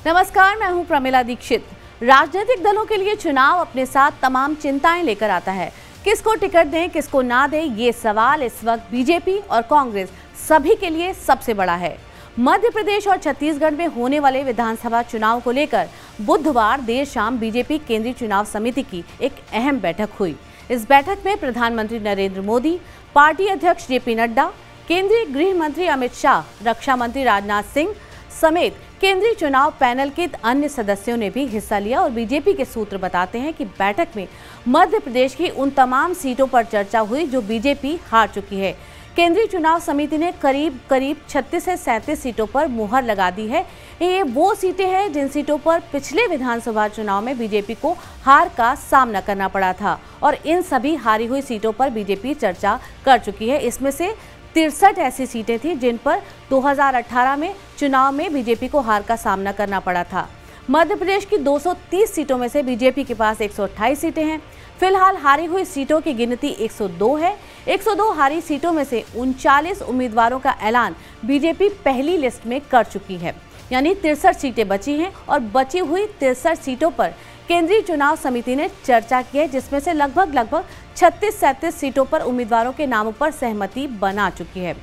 नमस्कार, मैं हूं प्रमिला दीक्षित। राजनीतिक दलों के लिए चुनाव अपने साथ तमाम चिंताएं लेकर आता है। किसको टिकट दें, किसको ना दें, ये सवाल इस वक्त बीजेपी और कांग्रेस सभी के लिए सबसे बड़ा है। मध्य प्रदेश और छत्तीसगढ़ में होने वाले विधानसभा चुनाव को लेकर बुधवार देर शाम बीजेपी केंद्रीय चुनाव समिति की एक अहम बैठक हुई। इस बैठक में प्रधानमंत्री नरेंद्र मोदी, पार्टी अध्यक्ष जेपी नड्डा, केंद्रीय गृह मंत्री अमित शाह, रक्षा मंत्री राजनाथ सिंह समेत केंद्रीय चुनाव पैनल के अन्य सदस्यों ने भी हिस्सा लिया। और बीजेपी के सूत्र बताते हैं कि बैठक में मध्य प्रदेश की उन तमाम सीटों पर चर्चा हुई जो बीजेपी हार चुकी है। केंद्रीय चुनाव समिति ने करीब 36 से 37 सीटों पर मुहर लगा दी है। ये वो सीटें हैं जिन सीटों पर पिछले विधानसभा चुनाव में बीजेपी को हार का सामना करना पड़ा था और इन सभी हारी हुई सीटों पर बीजेपी चर्चा कर चुकी है। इसमें से 63 ऐसी सीटें थी जिन पर 2018 में चुनाव में बीजेपी को हार का सामना करना पड़ा था। मध्य प्रदेश की 230 सीटों में से बीजेपी के पास 128 सीटें हैं। फिलहाल हारी हुई सीटों की गिनती 102 है। 102 हारी सीटों में से 39 उम्मीदवारों का ऐलान बीजेपी पहली लिस्ट में कर चुकी है, यानी 63 सीटें बची हैं और बची हुई 63 सीटों पर केंद्रीय चुनाव समिति ने चर्चा की है, जिसमें से लगभग 36-37 सीटों पर उम्मीदवारों के नामों पर सहमति बना चुकी है।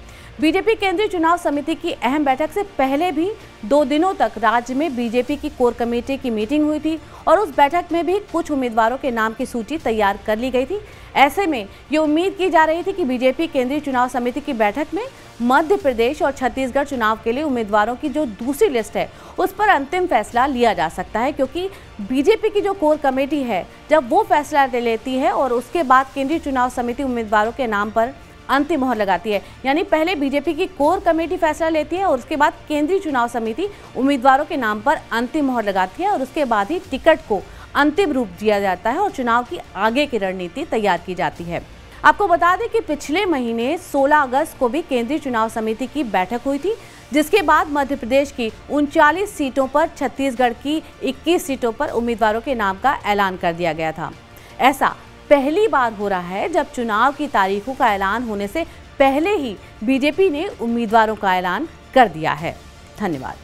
बीजेपी केंद्रीय चुनाव समिति की अहम बैठक से पहले भी 2 दिनों तक राज्य में बीजेपी की कोर कमेटी की मीटिंग हुई थी और उस बैठक में भी कुछ उम्मीदवारों के नाम की सूची तैयार कर ली गई थी। ऐसे में ये उम्मीद की जा रही थी कि बीजेपी केंद्रीय चुनाव समिति की बैठक में मध्य प्रदेश और छत्तीसगढ़ चुनाव के लिए उम्मीदवारों की जो दूसरी लिस्ट है उस पर अंतिम फैसला लिया जा सकता है, क्योंकि बीजेपी की जो कोर कमेटी है जब वो फैसला ले लेती है और उसके बाद केंद्रीय चुनाव समिति उम्मीदवारों के नाम पर अंतिम मोहर लगाती है, यानी पहले बीजेपी की कोर कमेटी फैसला लेती है और उसके बाद केंद्रीय चुनाव समिति उम्मीदवारों के नाम पर अंतिम मोहर लगाती है और उसके बाद ही टिकट को अंतिम रूप दिया जाता है और चुनाव की आगे की रणनीति तैयार की जाती है। आपको बता दें कि पिछले महीने 16 अगस्त को भी केंद्रीय चुनाव समिति की बैठक हुई थी, जिसके बाद मध्य प्रदेश की 39 सीटों पर, छत्तीसगढ़ की 21 सीटों पर उम्मीदवारों के नाम का ऐलान कर दिया गया था। ऐसा पहली बार हो रहा है जब चुनाव की तारीखों का ऐलान होने से पहले ही बीजेपी ने उम्मीदवारों का ऐलान कर दिया है। धन्यवाद।